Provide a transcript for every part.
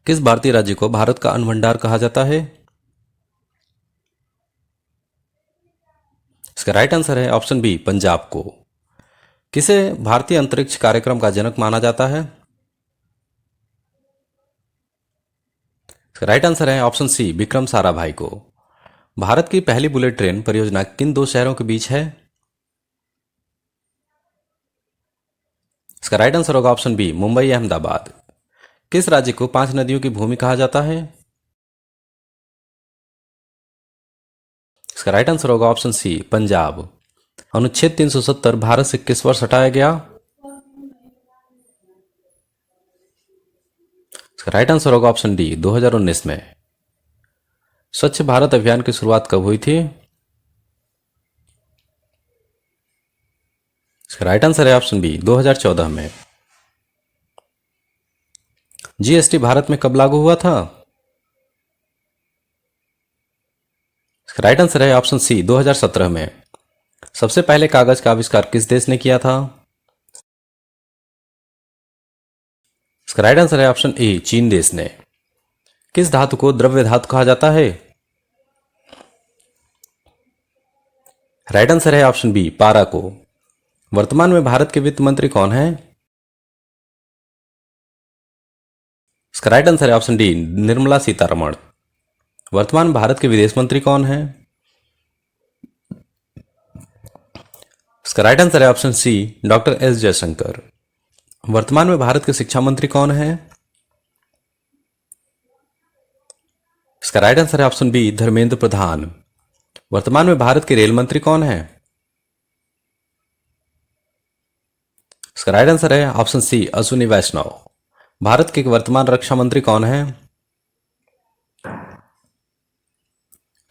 किस भारतीय राज्य को भारत का अन्न भंडार कहा जाता है? इसका राइट आंसर है ऑप्शन बी, पंजाब को। किसे भारतीय अंतरिक्ष कार्यक्रम का जनक माना जाता है? इसका राइट आंसर है ऑप्शन सी, विक्रम साराभाई को। भारत की पहली बुलेट ट्रेन परियोजना किन दो शहरों के बीच है? इसका राइट आंसर होगा ऑप्शन बी, मुंबई अहमदाबाद। किस राज्य को 5 नदियों की भूमि कहा जाता है? इसका राइट आंसर होगा ऑप्शन सी, पंजाब। अनुच्छेद 370 भारत से किस वर्ष हटाया गया? इसका राइट आंसर होगा ऑप्शन डी, 2019 में। स्वच्छ भारत अभियान की शुरुआत कब हुई थी? इसका राइट आंसर है ऑप्शन बी, 2014 में। जीएसटी भारत में कब लागू हुआ था? इसका राइट आंसर है ऑप्शन सी, 2017 में। सबसे पहले कागज का आविष्कार किस देश ने किया था? इसका राइट आंसर है ऑप्शन ए, चीन देश ने। किस धातु को द्रव्य धातु कहा जाता है? राइट आंसर है ऑप्शन बी, पारा को। वर्तमान में भारत के वित्त मंत्री कौन है? इसका राइट आंसर है ऑप्शन डी, निर्मला सीतारमण। वर्तमान में भारत के विदेश मंत्री कौन है? इसका राइट आंसर है option C, doctor S Jaishankar. वर्तमान में भारत के शिक्षा मंत्री कौन है? इसका राइट आंसर है ऑप्शन बी, धर्मेंद्र प्रधान। वर्तमान में भारत के रेल मंत्री कौन है? इसका राइट आंसर है ऑप्शन सी, अश्विनी वैष्णव। भारत के वर्तमान रक्षा मंत्री कौन है?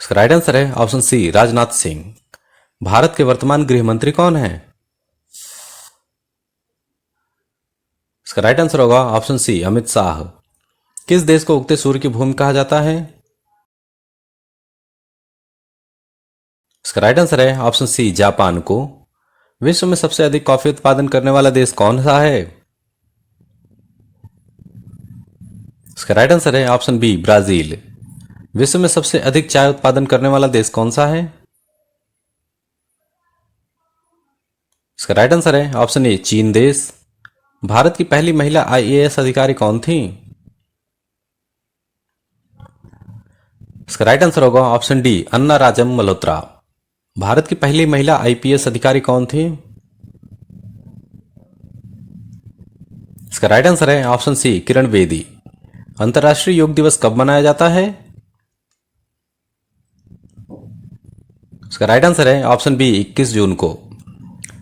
इसका राइट आंसर है ऑप्शन सी, राजनाथ सिंह। भारत के वर्तमान गृह मंत्री कौन है? इसका राइट आंसर होगा ऑप्शन सी, अमित शाह। किस देश को उगते सूर्य की भूमि कहा जाता है? इसका राइट आंसर है ऑप्शन सी, जापान को। विश्व में सबसे अधिक कॉफी उत्पादन करने वाला देश कौन सा है? इसका राइट आंसर है ऑप्शन बी, ब्राजील। विश्व में सबसे अधिक चाय उत्पादन करने वाला देश कौन सा है? इसका राइट आंसर है ऑप्शन ए, चीन देश। भारत की पहली महिला आईएएस अधिकारी कौन थी? इसका राइट आंसर होगा ऑप्शन डी, अन्ना राजम मल्होत्रा। भारत की पहली महिला आईपीएस अधिकारी कौन थी? इसका राइट आंसर है ऑप्शन सी, किरण बेदी। अंतर्राष्ट्रीय योग दिवस कब मनाया जाता है? इसका राइट आंसर है ऑप्शन बी, 21 जून को।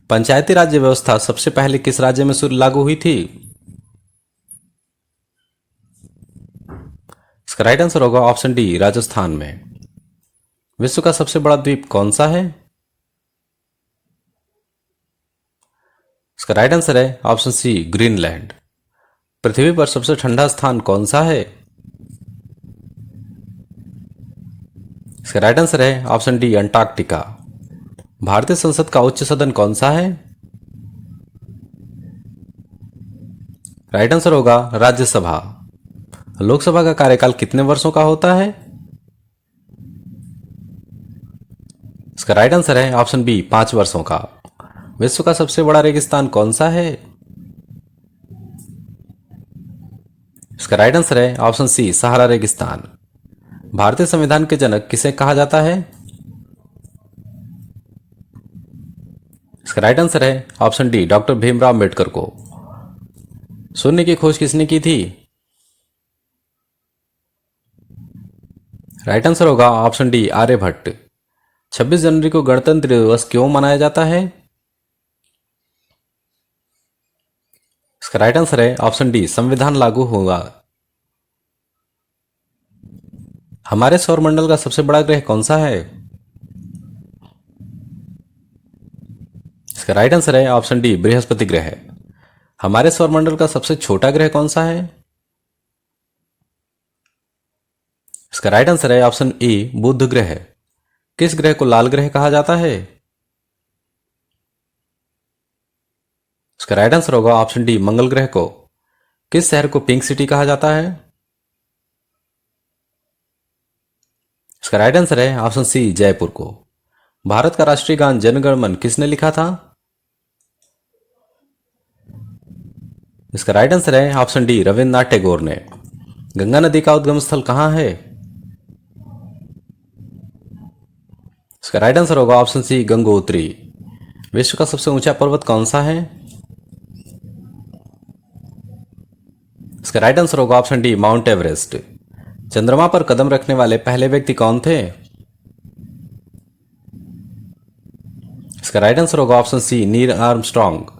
पंचायती राज्य व्यवस्था सबसे पहले किस राज्य में लागू हुई थी? इसका राइट आंसर होगा ऑप्शन डी, राजस्थान में। विश्व का सबसे बड़ा द्वीप कौन सा है? इसका राइट आंसर है ऑप्शन सी, ग्रीनलैंड। पृथ्वी पर सबसे ठंडा स्थान कौन सा है? इसका राइट आंसर है ऑप्शन डी, अंटार्कटिका। भारतीय संसद का उच्च सदन कौन सा है? राइट आंसर होगा राज्यसभा। लोकसभा का कार्यकाल कितने वर्षों का होता है? इसका राइट आंसर है ऑप्शन बी, 5 वर्षों का। विश्व का सबसे बड़ा रेगिस्तान कौन सा है? इसका राइट आंसर है ऑप्शन सी, सहारा रेगिस्तान। भारतीय संविधान के जनक किसे कहा जाता है? इसका राइट आंसर है option D, doctor Bhimrao Ambedkar को। शून्य की खोज किसने की थी? राइट आंसर होगा ऑप्शन डी, आर्यभट्ट। 26 जनवरी को गणतंत्र दिवस क्यों मनाया जाता है? इसका राइट आंसर है ऑप्शन डी, संविधान लागू हुआ। हमारे सौरमंडल का सबसे बड़ा ग्रह कौन सा है? इसका राइट आंसर है ऑप्शन डी, बृहस्पति ग्रह। हमारे सौरमंडल का सबसे छोटा ग्रह कौन सा है? इसका राइट आंसर है ऑप्शन ए, बुध ग्रह। किस ग्रह को लाल ग्रह कहा जाता है? इसका राइट आंसर होगा ऑप्शन डी, मंगल ग्रह को। किस शहर को पिंक सिटी कहा जाता है? इसका राइट आंसर है ऑप्शन सी जयपुर को। भारत का राष्ट्रीय गान जन गण मन किसने लिखा था? इसका राइट आंसर है ऑप्शन डी रविन्द्रनाथ टैगोर ने। गंगा नदी का उद्गम स्थल कहां है? इसका राइट आंसर होगा ऑप्शन सी गंगोत्री। विश्व का सबसे ऊंचा पर्वत कौन सा है? इसका राइट आंसर होगा ऑप्शन डी माउंट एवरेस्ट। चंद्रमा पर कदम रखने वाले पहले व्यक्ति कौन थे? इसका राइट आंसर होगा option C Neil Armstrong.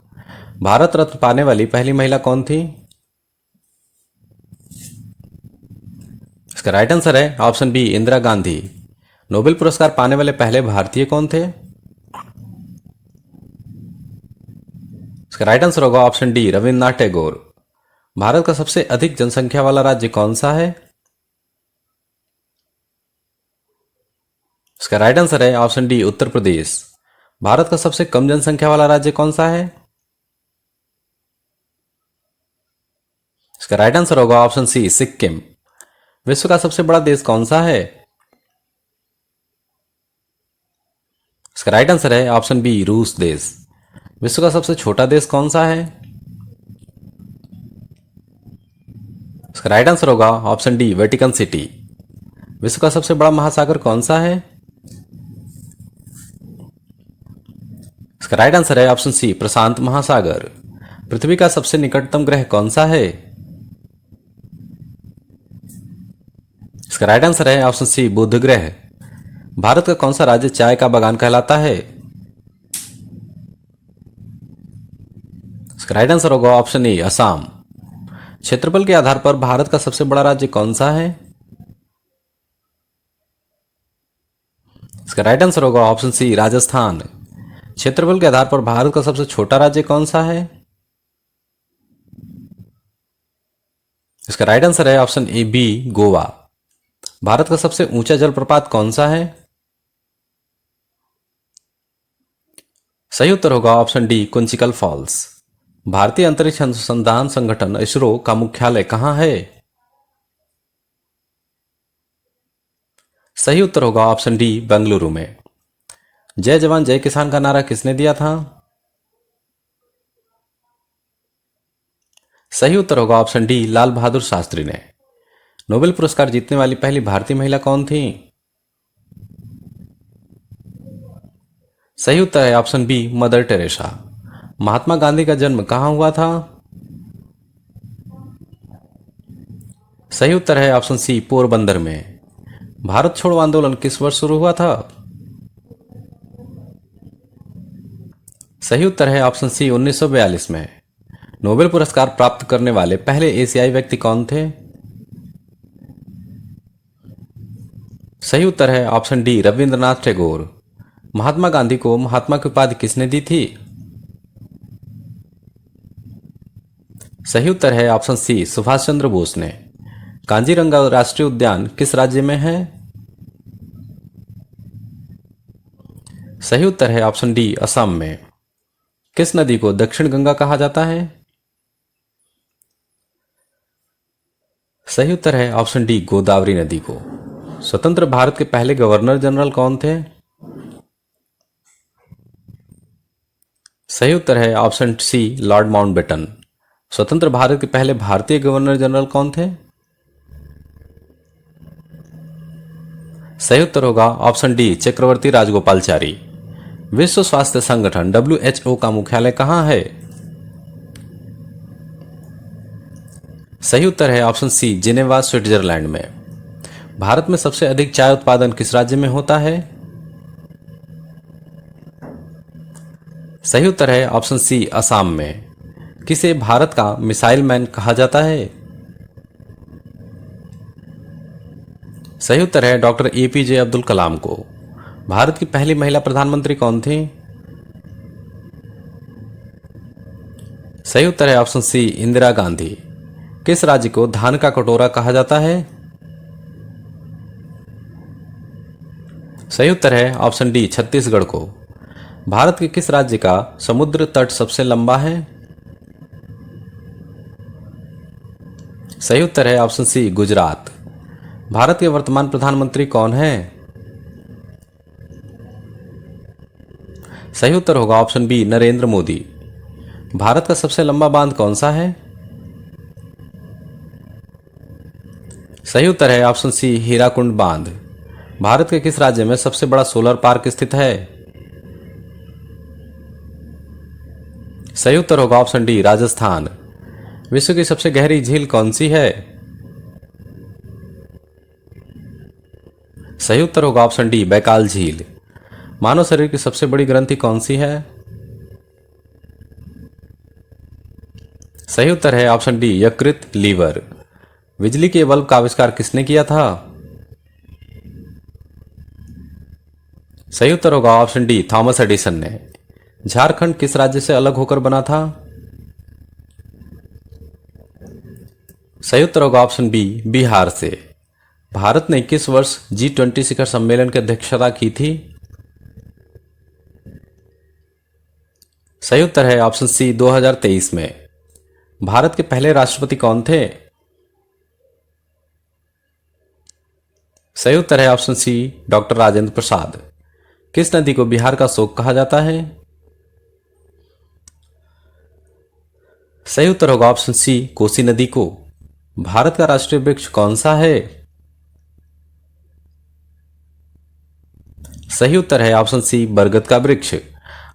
Bharat Ratna पाने वाली पहली महिला कौन थी? इसका राइट आंसर है option B Indira Gandhi. Nobel पुरस्कार पाने वाले पहले भारतीय कौन थे? इसका राइट आंसर होगा ऑप्शन डी रविन्द्रनाथ टैगोर। भारत का सबसे अधिक जनसंख्या वाला राज्य कौन सा है? इसका राइट आंसर है ऑप्शन डी उत्तर प्रदेश। भारत का सबसे कम जनसंख्या वाला राज्य कौन सा है? इसका राइट आंसर होगा ऑप्शन सी सिक्किम। विश्व का सबसे बड़ा देश कौन सा है? इसका राइट आंसर है ऑप्शन बी रूस देश। विश्व का सबसे छोटा देश कौन सा है? इसका राइट आंसर होगा ऑप्शन डी वेटिकन सिटी। विश्व का सबसे बड़ा महासागर कौन सा है? इसका राइट आंसर है ऑप्शन सी प्रशांत महासागर। पृथ्वी का सबसे निकटतम ग्रह कौन सा है? इसका राइट आंसर है ऑप्शन सी बुध ग्रह। भारत का कौन सा राज्य चाय का बागान कहलाता है? इसका राइट आंसर होगा ऑप्शन ए असम। क्षेत्रफल के आधार पर भारत का सबसे बड़ा राज्य कौन सा है? इसका राइट आंसर होगा ऑप्शन सी राजस्थान। क्षेत्रफल के आधार पर भारत का सबसे छोटा राज्य कौन सा है? इसका राइट आंसर है option A B Goa. Bharat का सबसे ऊंचा जलप्रपात कौन सा है? सही उत्तर होगा ऑप्शन डी कुंचिकल फॉल्स। भारतीय अंतरिक्ष अनुसंधान संगठन इसरो का मुख्यालय कहां है? सही उत्तर होगा ऑप्शन डी बेंगलुरु में। जय जवान जय किसान का नारा किसने दिया था? सही उत्तर होगा ऑप्शन डी लाल बहादुर शास्त्री ने। नोबेल पुरस्कार जीतने वाली पहली भारतीय महिला कौन थी? सही उत्तर है option B mother Teresa. Mahatma Gandhi का जन्म कहां हुआ था? सही उत्तर है ऑप्शन सी पोरबंदर में। भारत छोड़ो आंदोलन किस वर्ष शुरू हुआ था? सही उत्तर है ऑप्शन सी 1942 में। नोबेल पुरस्कार प्राप्त करने वाले पहले एशियाई व्यक्ति कौन थे? सही उत्तर है ऑप्शन डी रविंद्रनाथ टैगोर। महात्मा गांधी को महात्मा की उपाधि किसने दी थी? सही उत्तर है ऑप्शन सी सुभाष चंद्र बोस ने। कांजीरंगा राष्ट्रीय उद्यान किस राज्य में है? सही उत्तर है ऑप्शन डी असम में। किस नदी को दक्षिण गंगा कहा जाता है? सही उत्तर है ऑप्शन डी गोदावरी नदी को। स्वतंत्र भारत के पहले गवर्नर जनरल कौन थे? सही उत्तर है ऑप्शन सी लॉर्ड माउंटबेटन। स्वतंत्र भारत के पहले भारतीय गवर्नर जनरल कौन थे? सही उत्तर होगा ऑप्शन डी चक्रवर्ती राजगोपालचारी। विश्व स्वास्थ्य संगठन WHO का मुख्यालय कहां है? सही उत्तर है ऑप्शन सी जिनेवा स्विट्जरलैंड में। भारत में सबसे अधिक चाय उत्पादन किस राज्य में होता है? सही उत्तर है ऑप्शन सी असम में। किसे भारत का मिसाइल मैन कहा जाता है? सही उत्तर है डॉक्टर APJ अब्दुल कलाम को। भारत की पहली महिला प्रधानमंत्री कौन थी? सही उत्तर है ऑप्शन सी इंदिरा गांधी। किस राज्य को धान का कटोरा कहा जाता है? सही उत्तर है ऑप्शन डी छत्तीसगढ़ को। भारत के किस राज्य का समुद्र तट सबसे लंबा है? सही उत्तर है ऑप्शन सी गुजरात। भारत के वर्तमान प्रधानमंत्री कौन हैं? सही उत्तर होगा ऑप्शन बी नरेंद्र मोदी। भारत का सबसे लंबा बांध कौन सा है? सही उत्तर है ऑप्शन सी हीराकुंड बांध। भारत के किस राज्य में सबसे बड़ा सोलर पार्क स्थित है? सही उत्तर होगा ऑप्शन डी राजस्थान। विश्व की सबसे गहरी झील कौन सी है? सही उत्तर होगा ऑप्शन डी बैकाल झील। मानव शरीर की सबसे बड़ी ग्रंथि कौन सी है? सही उत्तर है ऑप्शन डी यकृत लीवर। बिजली के बल्ब का आविष्कार किसने किया था? सही उत्तर होगा ऑप्शन डी थॉमस एडिसन ने। झारखंड किस राज्य से अलग होकर बना था? सही उत्तर होगा ऑप्शन बी बिहार से। भारत ने 21 वर्ष G20 शिखर सम्मेलन की अध्यक्षता की थी? सही उत्तर है ऑप्शन सी 2023 में। भारत के पहले राष्ट्रपति कौन थे? सही उत्तर है option C doctor Rajendra Prasad. किस नदी को बिहार का शोक कहा जाता है? सही उत्तर होगा ऑप्शन सी कोसी नदी को। भारत का राष्ट्रीय वृक्ष कौन सा है? सही उत्तर है ऑप्शन सी बरगद का वृक्ष।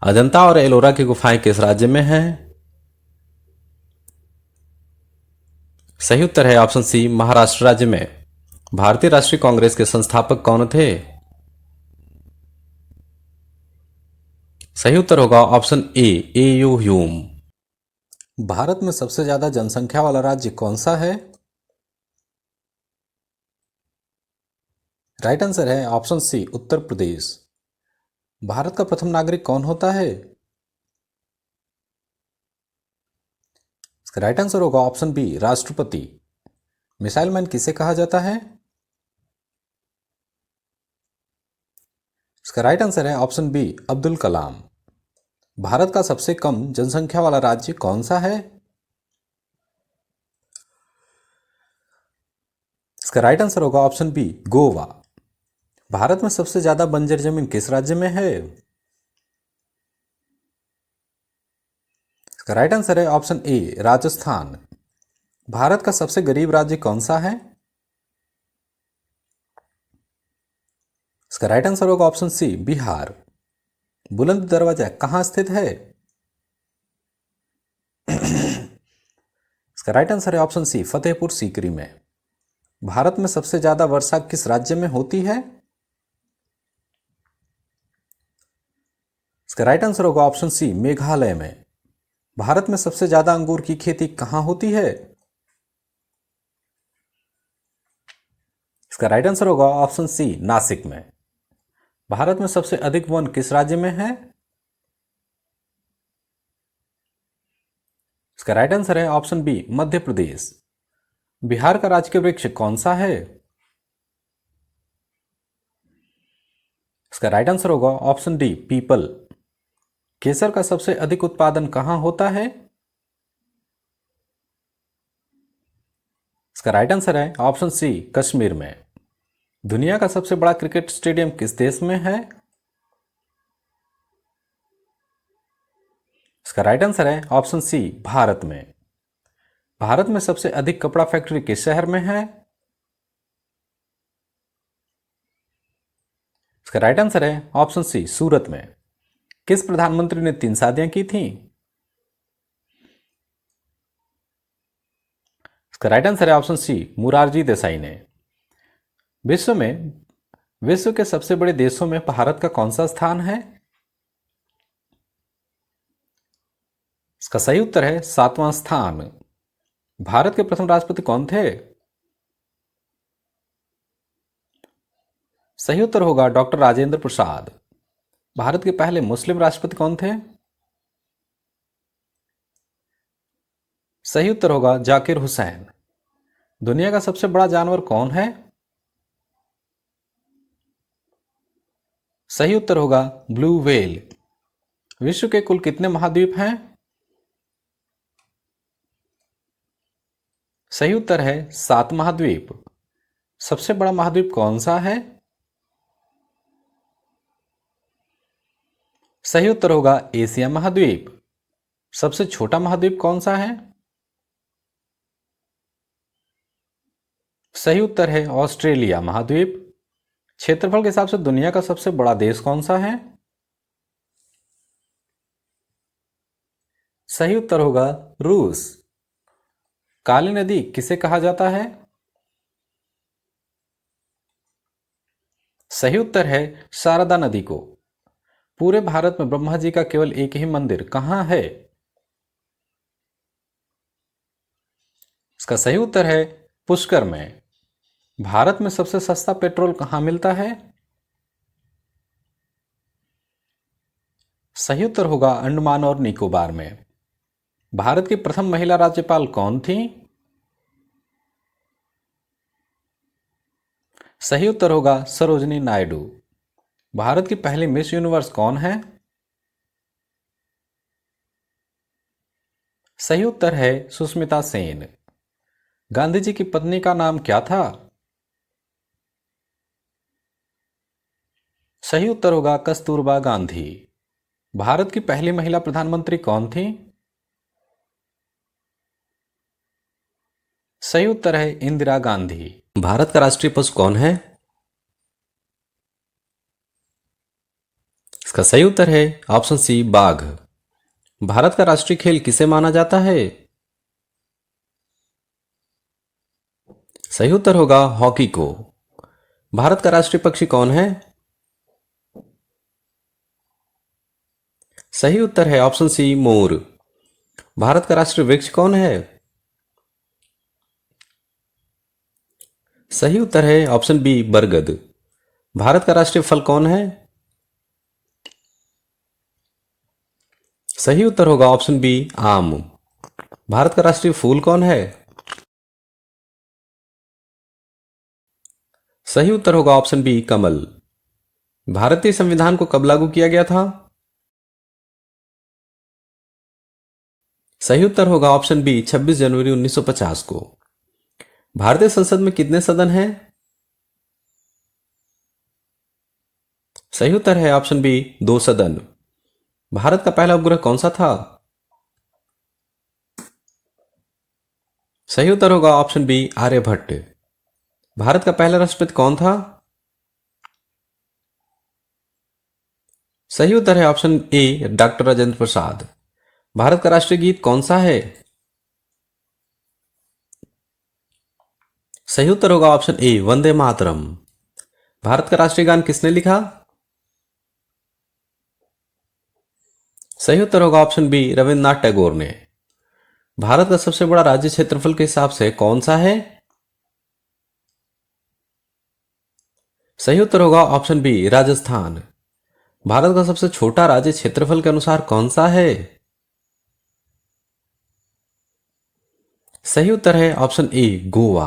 अजंता और एलोरा की गुफाएं किस राज्य में हैं? सही उत्तर है ऑप्शन सी महाराष्ट्र राज्य में। भारतीय राष्ट्रीय कांग्रेस के संस्थापक कौन थे? सही उत्तर होगा option A you Hume. Bharat में सबसे ज्यादा जनसंख्या वाला राज्य कौन सा है? राइट आंसर है ऑप्शन सी उत्तर प्रदेश। भारत का प्रथम नागरिक कौन होता है? इसका राइट आंसर होगा ऑप्शन बी राष्ट्रपति। मिसाइल मैन किसे कहा जाता है? इसका राइट आंसर है ऑप्शन बी अब्दुल कलाम। भारत का सबसे कम जनसंख्या वाला राज्य कौन सा है? इसका राइट आंसर होगा ऑप्शन बी गोवा। भारत में सबसे ज्यादा बंजर जमीन किस राज्य में है? इसका राइट आंसर है ऑप्शन ए राजस्थान। भारत का सबसे गरीब राज्य कौन सा है? इसका राइट आंसर होगा ऑप्शन सी बिहार। बुलंद दरवाजा कहां स्थित है? इसका राइट आंसर है ऑप्शन सी फतेहपुर सीकरी में। भारत में सबसे ज्यादा वर्षा किस राज्य में होती है? इसका राइट आंसर होगा ऑप्शन सी मेघालय में। भारत में सबसे ज्यादा अंगूर की खेती कहां होती है? इसका राइट आंसर होगा ऑप्शन सी नासिक में। भारत में सबसे अधिक वन किस राज्य में है? इसका राइट आंसर है ऑप्शन बी मध्य प्रदेश। बिहार का राजकीय वृक्ष कौन सा है? इसका राइट आंसर होगा ऑप्शन डी पीपल। केसर का सबसे अधिक उत्पादन कहां होता है? इसका राइट आंसर है ऑप्शन सी कश्मीर में। दुनिया का सबसे बड़ा क्रिकेट स्टेडियम किस देश में है? इसका राइट आंसर है ऑप्शन सी भारत में। भारत में सबसे अधिक कपड़ा फैक्ट्री किस शहर में है? इसका राइट आंसर है ऑप्शन सी सूरत में। किस प्रधानमंत्री ने 3 शादियां की थी? इसका राइट आंसर है ऑप्शन सी मुरारजी देसाई ने। विश्व के सबसे बड़े देशों में भारत का कौन सा स्थान है? इसका सही उत्तर है 7वां स्थान। भारत के प्रथम राष्ट्रपति कौन थे? सही उत्तर होगा डॉक्टर राजेंद्र प्रसाद। भारत के पहले मुस्लिम राष्ट्रपति कौन थे? सही उत्तर होगा जाकिर हुसैन। दुनिया का सबसे बड़ा जानवर कौन है? सही उत्तर होगा ब्लू व्हेल। विश्व के कुल कितने महाद्वीप हैं? सही उत्तर है 7 महाद्वीप। सबसे बड़ा महाद्वीप कौन सा है? सही उत्तर होगा एशिया महाद्वीप। सबसे छोटा महाद्वीप कौन सा है? सही उत्तर है ऑस्ट्रेलिया महाद्वीप। क्षेत्रफल के हिसाब से दुनिया का सबसे बड़ा देश कौन सा है? सही उत्तर होगा रूस। काली नदी किसे कहा जाता है? सही उत्तर है शारदा नदी को। पूरे भारत में ब्रह्मा जी का केवल एक ही मंदिर कहां है? इसका सही उत्तर है पुष्कर में। भारत में सबसे सस्ता पेट्रोल कहां मिलता है? सही उत्तर होगा अंडमान और निकोबार में। भारत की प्रथम महिला राज्यपाल कौन थी? सही उत्तर होगा सरोजनी नायडू। भारत की पहली मिस यूनिवर्स कौन है? सही उत्तर है सुष्मिता सेन। गांधी जी की पत्नी का नाम क्या था? सही उत्तर होगा कस्तूरबा गांधी। भारत की पहली महिला प्रधानमंत्री कौन थी? सही उत्तर है इंदिरा गांधी। भारत का राष्ट्रीय पशु कौन है? इसका सही उत्तर है ऑप्शन सी बाघ। भारत का राष्ट्रीय खेल किसे माना जाता है? सही उत्तर होगा हॉकी को। भारत का राष्ट्रीय पक्षी कौन है? सही उत्तर है ऑप्शन सी मोर। भारत का राष्ट्रीय वृक्ष कौन है? सही उत्तर है ऑप्शन बी बरगद। भारत का राष्ट्रीय फल कौन है? सही उत्तर होगा ऑप्शन बी आम। भारत का राष्ट्रीय फूल कौन है? सही उत्तर होगा ऑप्शन बी कमल। भारतीय संविधान को कब लागू किया गया था? सही उत्तर होगा ऑप्शन बी 26 जनवरी 1950 को। भारतीय संसद में कितने सदन हैं? सही उत्तर है ऑप्शन बी 2 सदन। भारत का पहला उपग्रह कौन सा था? सही उत्तर होगा ऑप्शन बी आर्यभट्ट। भारत का पहला राष्ट्रपति कौन था? सही उत्तर है ऑप्शन ए डॉक्टर राजेंद्र प्रसाद। भारत का राष्ट्रीय गीत कौन सा है? सही उत्तर होगा ऑप्शन ए वंदे मातरम। भारत का राष्ट्रीय गान किसने लिखा? सही उत्तर होगा ऑप्शन बी रविन्द्रनाथ टैगोर ने। भारत का सबसे बड़ा राज्य क्षेत्रफल के हिसाब से कौन सा है? सही उत्तर होगा ऑप्शन बी राजस्थान। भारत का सबसे छोटा राज्य क्षेत्रफल के अनुसार कौन सा है? सही उत्तर है ऑप्शन ए गोवा।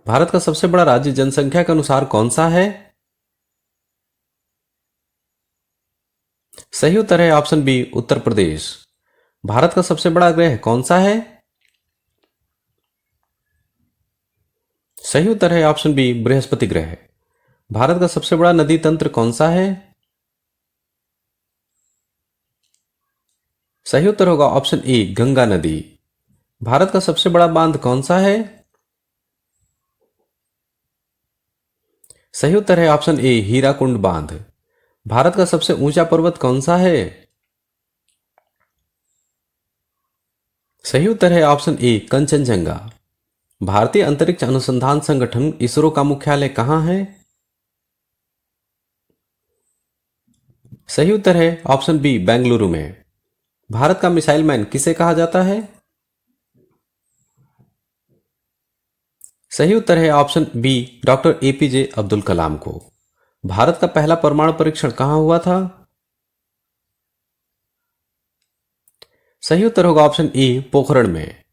भारत का सबसे बड़ा राज्य जनसंख्या के अनुसार कौन सा है? सही उत्तर है ऑप्शन बी उत्तर प्रदेश। भारत का सबसे बड़ा ग्रह कौन सा है? सही उत्तर है ऑप्शन बी बृहस्पति ग्रह। भारत का सबसे बड़ा नदी तंत्र कौन सा है? सही उत्तर होगा ऑप्शन ए गंगा नदी। भारत का सबसे बड़ा बांध कौन सा है? सही उत्तर है ऑप्शन ए हीराकुंड बांध। भारत का सबसे ऊंचा पर्वत कौन सा है? सही उत्तर है ऑप्शन ए कंचनजंगा। भारतीय अंतरिक्ष अनुसंधान संगठन इसरो का मुख्यालय कहां है? सही उत्तर है ऑप्शन बी बेंगलुरु में। भारत का मिसाइल मैन किसे कहा जाता है? सही उत्तर है option B doctor APJ Abdul Kalam को। भारत का पहला परमाणु परीक्षण कहां हुआ था? सही उत्तर होगा ऑप्शन ए पोखरण में।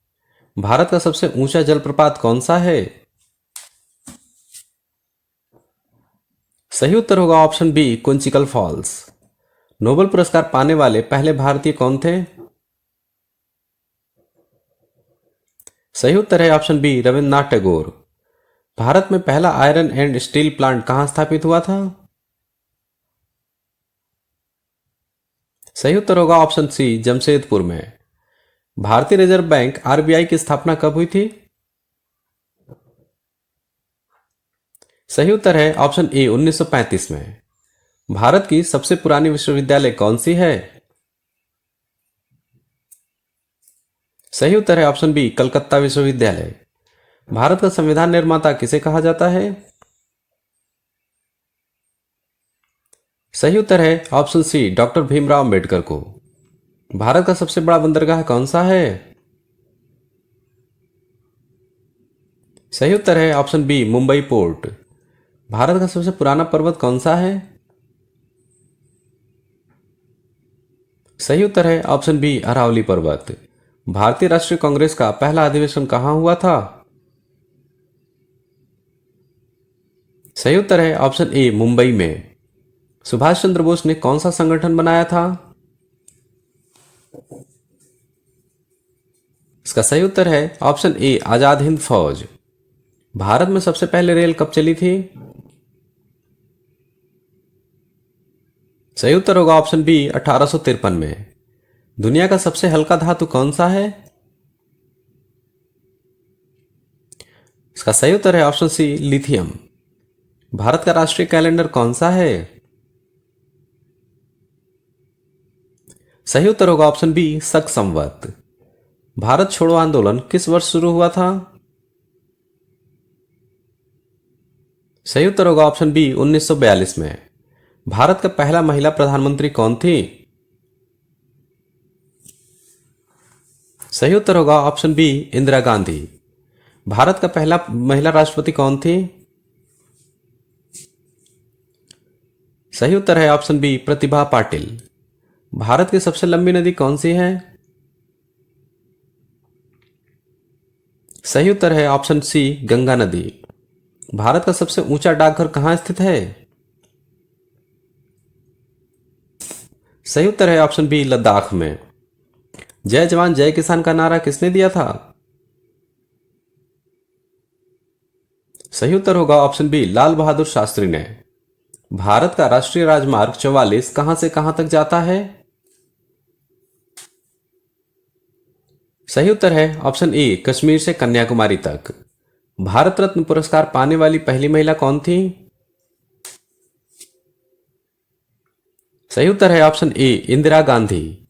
भारत का सबसे ऊंचा जलप्रपात कौन सा है? सही उत्तर होगा option B Kunchikal falls. Nobel पुरस्कार पाने वाले पहले भारतीय कौन थे? सही उत्तर है ऑप्शन बी रविन्द्रनाथ टैगोर। भारत में पहला आयरन एंड स्टील प्लांट कहाँ स्थापित हुआ था? सही उत्तर होगा ऑप्शन सी, जमशेदपुर में। भारतीय रिजर्व बैंक आरबीआई की स्थापना कब हुई थी? सही उत्तर है ऑप्शन ए, 1935 में। भारत की सबसे पुरानी विश्वविद्यालय कौन सी है? सही उत्तर है ऑप्शन बी, कलकत्ता विश्वविद्यालय। भारत का संविधान निर्माता किसे कहा जाता है? सही उत्तर है option C, doctor Bhimrao Ambedkar को। भारत का सबसे बड़ा बंदरगाह कौन सा है? सही उत्तर है option B, Mumbai port. Bharat का सबसे पुराना पर्वत कौन सा है? सही उत्तर है ऑप्शन बी, अरावली पर्वत। भारतीय राष्ट्रीय कांग्रेस का पहला अधिवेशन कहाँ हुआ था? सही उत्तर है ऑप्शन ए, मुंबई में। सुभाष चंद्र बोस ने कौन सा संगठन बनाया था? इसका सही उत्तर है ऑप्शन ए, आजाद हिंद फौज। भारत में सबसे पहले रेल कब चली थी? सही उत्तर होगा ऑप्शन बी, 1853 में। दुनिया का सबसे हल्का धातु कौन सा है? इसका सही उत्तर है ऑप्शन सी, लिथियम। भारत का राष्ट्रीय कैलेंडर कौन सा है? सही उत्तर होगा ऑप्शन बी, शक संवत। भारत छोड़ो आंदोलन किस वर्ष शुरू हुआ था? सही उत्तर होगा ऑप्शन बी, 1942 में। भारत का पहला महिला प्रधानमंत्री कौन थी? सही उत्तर होगा ऑप्शन बी, इंदिरा गांधी। भारत का पहला महिला राष्ट्रपति कौन थी? सही उत्तर है ऑप्शन बी, प्रतिभा पाटिल। भारत की सबसे लंबी नदी कौन सी है? सही उत्तर है ऑप्शन सी, गंगा नदी। भारत का सबसे ऊंचा डाकघर कहाँ स्थित है? सही उत्तर है ऑप्शन बी, लद्दाख में। जय जवान जय किसान का नारा किसने दिया था? सही उत्तर होगा ऑप्शन बी, लाल बहादुर शास्त्री ने। भारत का राष्ट्रीय राजमार्ग 44 कहां से कहां तक जाता है? सही उत्तर है ऑप्शन ए, कश्मीर से कन्याकुमारी तक। भारत रत्न पुरस्कार पाने वाली पहली महिला कौन थी? सही उत्तर है ऑप्शन ए, इंदिरा गांधी।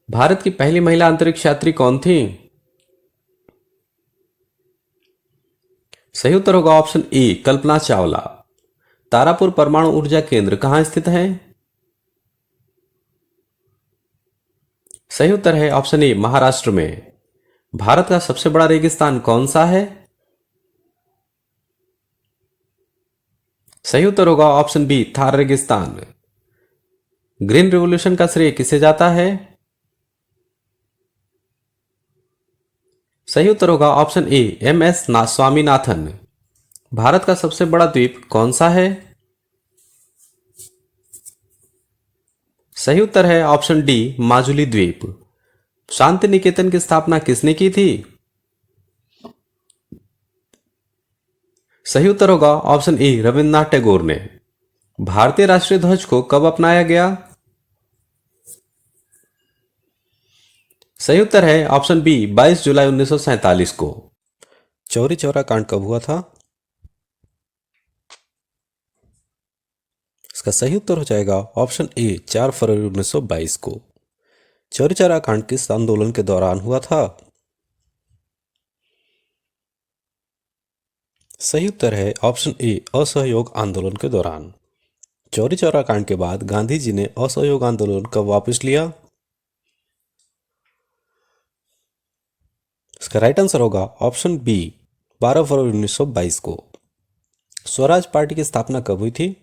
भारत की पहली महिला अंतरिक्ष यात्री कौन थी? सही उत्तर होगा ऑप्शन ए, कल्पना चावला। तारापुर परमाणु ऊर्जा केंद्र कहां स्थित है? सही उत्तर है ऑप्शन ए, महाराष्ट्र में। भारत का सबसे बड़ा रेगिस्तान कौन सा है? सही उत्तर होगा ऑप्शन बी, थार रेगिस्तान। ग्रीन रिवॉल्यूशन का श्रेय किसे जाता है? सही उत्तर होगा option A, M S Swaminathan. Bharat का सबसे बड़ा द्वीप कौन सा है? सही उत्तर है ऑप्शन डी, माजुली द्वीप। शांति निकेतन की स्थापना किसने की थी? सही उत्तर होगा ऑप्शन ए, रविन्द्रनाथ टैगोर ने। भारतीय राष्ट्रीय ध्वज को कब अपनाया गया? सही उत्तर है ऑप्शन बी, 22 जुलाई 1947 को। चौरी चौरा कांड कब हुआ था? इसका सही उत्तर हो जाएगा ऑप्शन ए, 4 फरवरी 1922 को। चौरी चौरा कांड किस आंदोलन के दौरान हुआ था? सही उत्तर है ऑप्शन ए, असहयोग आंदोलन के दौरान। चौरी चौरा कांड के बाद गांधी जी ने असहयोग आंदोलन कब वापस लिया? इसका राइट आंसर होगा ऑप्शन बी, 12 फरवरी 1922 को। स्वराज पार्टी की स्थापना कब हुई थी?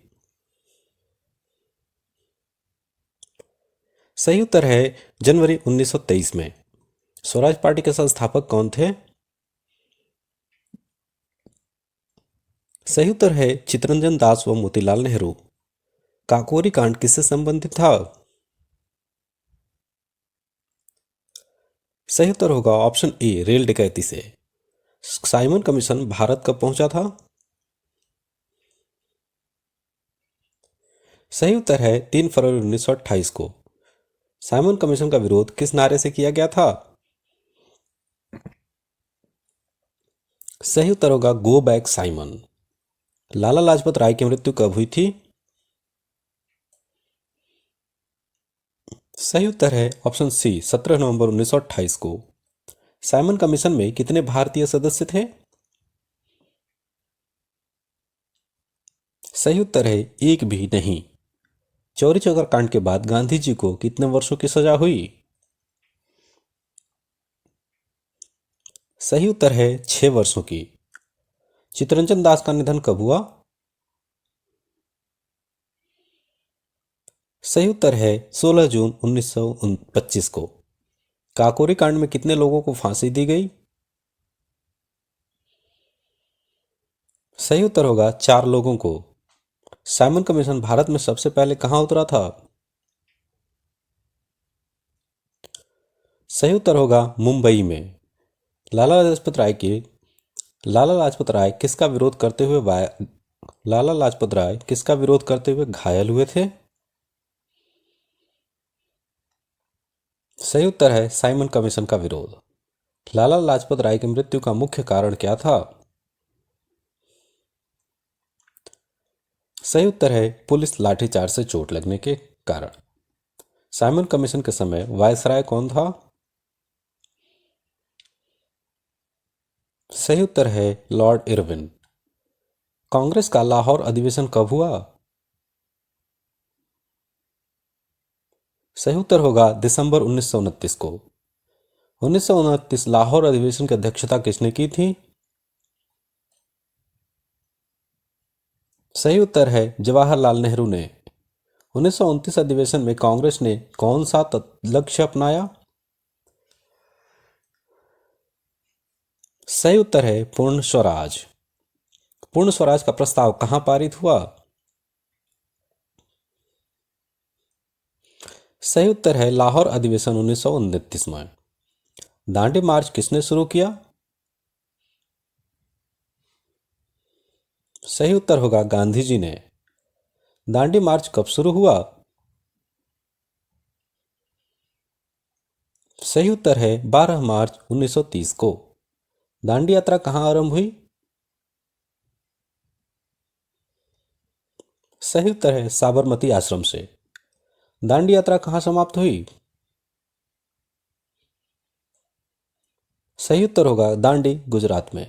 सही उत्तर है जनवरी 1923 में। स्वराज पार्टी के संस्थापक कौन थे? सही उत्तर है चित्तरंजन दास व मोतीलाल नेहरू। काकोरी कांड किससे संबंधित था? सही उत्तर होगा ऑप्शन ए, रेल डकैती से। साइमन कमीशन भारत कब पहुंचा था? सही उत्तर है 3 फरवरी 1928 को। साइमन कमीशन का विरोध किस नारे से किया गया था? सही उत्तर होगा गो बैक साइमन। लाला लाजपत राय की मृत्यु कब हुई थी? सही उत्तर है ऑप्शन सी 17 नवंबर 1928 को। साइमन कमीशन में कितने भारतीय सदस्य थे? सही उत्तर है एक भी नहीं। चौरी चौरा कांड के बाद गांधी जी को कितने वर्षों की सजा हुई? सही उत्तर है 6 वर्षों की। चित्तरंजन दास का निधन कब हुआ? सही उत्तर है 16 जून 1925 को। काकोरी कांड में कितने लोगों को फांसी दी गई? सही उत्तर होगा 4 लोगों को। साइमन कमीशन भारत में सबसे पहले कहां उतरा था? सही उत्तर होगा मुंबई में। लाला लाजपत राय के लाला लाजपत राय किसका विरोध करते हुए लाला लाजपत राय किसका विरोध करते हुए घायल हुए थे? सही उत्तर है साइमन कमीशन का विरोध। लाला लाजपत राय की मृत्यु का मुख्य कारण क्या था? सही उत्तर है पुलिस लाठीचार्ज से चोट लगने के कारण। साइमन कमीशन के समय वायसराय कौन था? सही उत्तर है लॉर्ड इरविन। कांग्रेस का लाहौर अधिवेशन कब हुआ? सही उत्तर होगा दिसंबर 1929 को। 1929 लाहौर अधिवेशन की अध्यक्षता किसने की थी? सही उत्तर है जवाहरलाल नेहरू ने। 1929 अधिवेशन में कांग्रेस ने कौन सा लक्ष्य अपनाया? सही उत्तर है पूर्ण स्वराज। पूर्ण स्वराज का प्रस्ताव कहां पारित हुआ? सही उत्तर है लाहौर अधिवेशन 1929 में। दांडी मार्च किसने शुरू किया? सही उत्तर होगा गांधी जी ने। दांडी मार्च कब शुरू हुआ? सही उत्तर है 12 मार्च 1930 को। दांडी यात्रा कहां आरंभ हुई? सही उत्तर है साबरमती आश्रम से। दांडी यात्रा कहां समाप्त हुई? सही उत्तर होगा दांडी गुजरात में।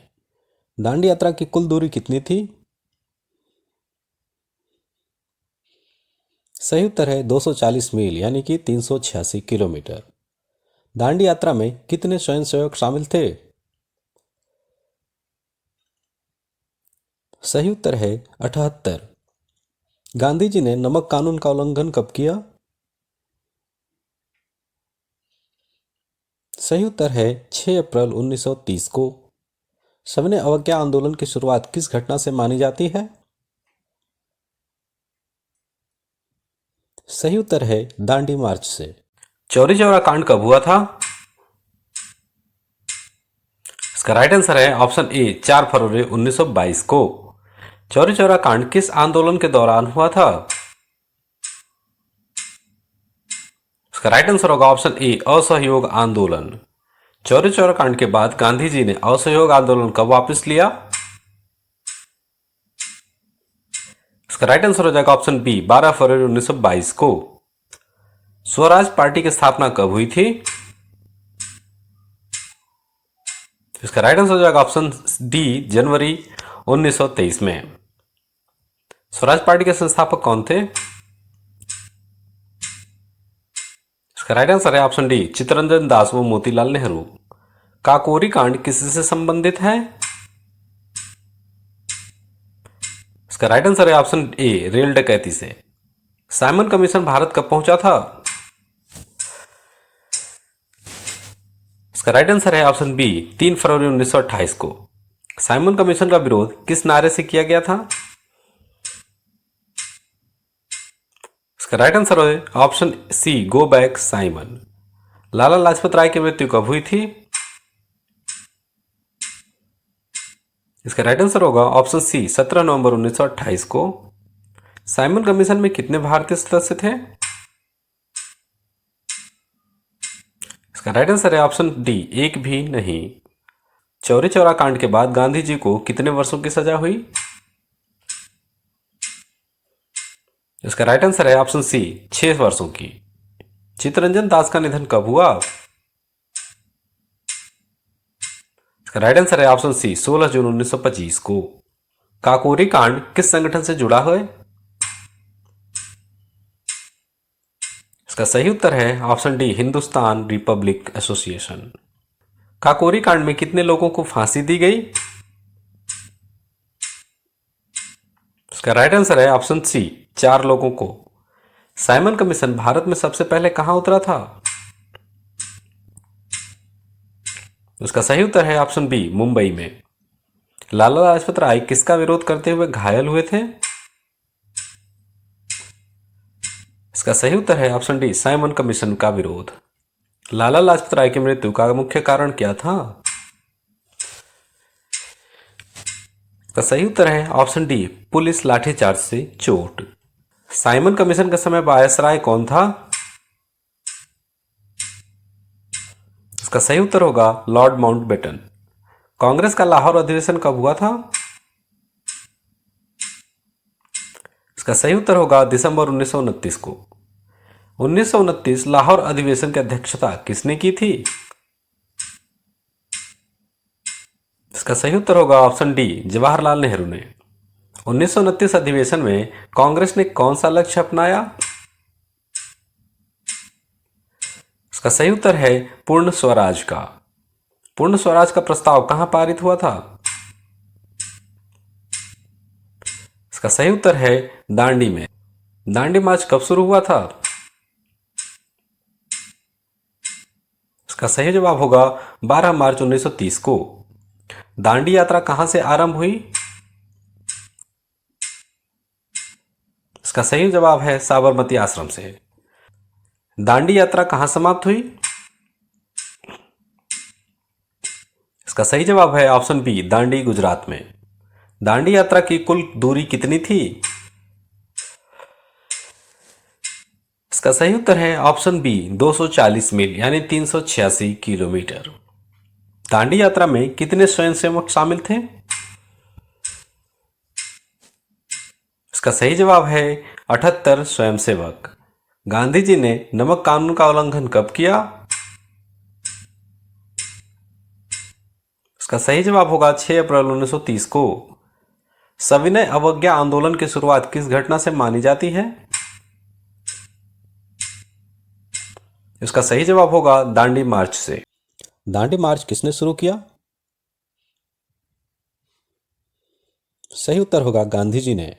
दांडी यात्रा की कुल दूरी कितनी थी? सही उत्तर है 240 मील यानी कि 386 किलोमीटर। दांडी यात्रा में कितने स्वयंसेवक शामिल थे? सही उत्तर है 78। गांधी जी ने नमक कानून का उल्लंघन कब किया? सही उत्तर है 6 अप्रैल 1930 को। सविनय अवज्ञा आंदोलन की शुरुआत किस घटना से मानी जाती है? सही उत्तर है दांडी मार्च से। चौरी चौरा कांड कब हुआ था? इसका राइट आंसर है ऑप्शन ए 4 फरवरी 1922 को। चौरी चौरा कांड किस आंदोलन के दौरान हुआ था? इसका राइट आंसर होगा ऑप्शन ए असहयोग आंदोलन। चौरी चौरा कांड के बाद गांधी जी ने असहयोग आंदोलन कब वापस लिया? इसका राइट आंसर हो जाएगा ऑप्शन बी 12 फरवरी 1922 को। स्वराज पार्टी की स्थापना कब हुई थी? इसका राइट आंसर हो जाएगा ऑप्शन डी जनवरी 1923 में। स्वराज पार्टी के संस्थापक कौन थे? इसका राइट आंसर है ऑप्शन डी चित्तरंजन दास व मोतीलाल नेहरू। काकोरी कांड किससे संबंधित है? इसका राइट आंसर है ऑप्शन ए रेल डकैती से। साइमन कमीशन भारत कब पहुंचा था? इसका राइट आंसर है ऑप्शन बी 3 फरवरी 1928 को। साइमन कमीशन का विरोध किस नारे से किया गया था? इसका राइट आंसर है option C go back Simon. Lala Lajpat Rai की मृत्यु कब हुई थी? इसका राइट आंसर होगा ऑप्शन सी 17 नवंबर 1928 को। साइमन कमीशन में कितने भारतीय सदस्य थे? इसका राइट आंसर है ऑप्शन डी, एक भी नहीं। चौरी चौरा कांड के बाद गांधी जी को कितने वर्षों की सजा हुई? इसका राइट आंसर है ऑप्शन सी, 6 वर्षों की। चित्तरंजन दास का निधन कब हुआ? इसका राइट आंसर है ऑप्शन सी, 16 जून 1925 को। काकोरी कांड किस संगठन से जुड़ा है? इसका सही उत्तर है option D, Hindustan Republic association. Kakori कांड में कितने लोगों को फांसी दी गई? इसका राइट आंसर है ऑप्शन सी, 4 लोगों को। साइमन कमीशन भारत में सबसे पहले कहां उतरा था? उसका सही उत्तर है ऑप्शन बी, मुंबई में। लाला लाजपत राय किसका विरोध करते हुए घायल हुए थे? इसका सही उत्तर है ऑप्शन डी, साइमन कमीशन का विरोध। लाला लाजपत राय की मृत्यु का मुख्य कारण क्या था? इसका सही उत्तर है ऑप्शन डी, पुलिस लाठीचार्ज से चोट। साइमन कमीशन के समय वायसराय कौन था? इसका सही उत्तर होगा लॉर्ड माउंटबेटन। कांग्रेस का लाहौर अधिवेशन कब हुआ था? इसका सही उत्तर होगा दिसंबर 1929 को। 1929 लाहौर अधिवेशन की अध्यक्षता किसने की थी? इसका सही उत्तर होगा ऑप्शन डी, जवाहरलाल नेहरू ने। 1929 अधिवेशन में कांग्रेस ने कौन सा लक्ष्य अपनाया? इसका सही उत्तर है पूर्ण स्वराज का। पूर्ण स्वराज का प्रस्ताव कहां पारित हुआ था? इसका सही उत्तर है दांडी में। दांडी मार्च कब शुरू हुआ था? इसका सही जवाब होगा 12 मार्च 1930 को। दांडी यात्रा कहां से आरंभ हुई? इसका सही जवाब है साबरमती आश्रम से। दांडी यात्रा कहां समाप्त हुई? इसका सही जवाब है ऑप्शन बी, दांडी गुजरात में। दांडी यात्रा की कुल दूरी कितनी थी? इसका सही उत्तर है ऑप्शन बी, 240 मील यानी 386 किलोमीटर। दांडी यात्रा में कितने स्वयंसेवक शामिल थे? इसका सही जवाब है 78 स्वयंसेवक। गांधी जी ने नमक कानून का उल्लंघन कब किया? इसका सही जवाब होगा 6 अप्रैल 1930 को। सविनय अवज्ञा आंदोलन की शुरुआत किस घटना से मानी जाती है? इसका सही जवाब होगा दांडी मार्च से। दांडी मार्च किसने शुरू किया? सही उत्तर होगा गांधी जी ने।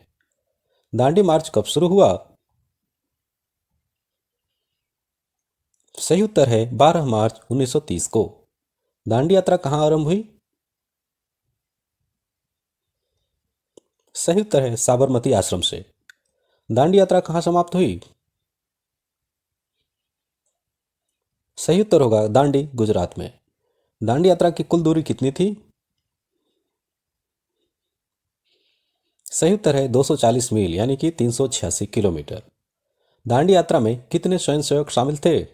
दांडी मार्च कब शुरू हुआ? सही उत्तर है 12 मार्च 1930 को। दांडी यात्रा कहां आरंभ हुई? सही उत्तर है साबरमती आश्रम से। दांडी यात्रा कहां समाप्त हुई? सही उत्तर होगा दांडी गुजरात में। दांडी यात्रा की कुल दूरी कितनी थी? सही उत्तर है 240 मील यानी कि 386 किलोमीटर। दांडी यात्रा में कितने स्वयंसेवक शामिल थे?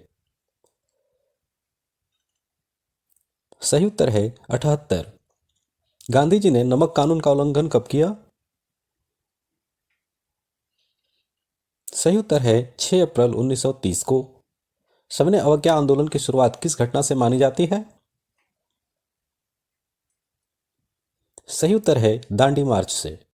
सही उत्तर है 78। गांधी जी ने नमक कानून का उल्लंघन कब किया? सही उत्तर है 6 अप्रैल 1930 को। सविनय अवज्ञा आंदोलन की शुरुआत किस घटना से मानी जाती है? सही उत्तर है दांडी मार्च से।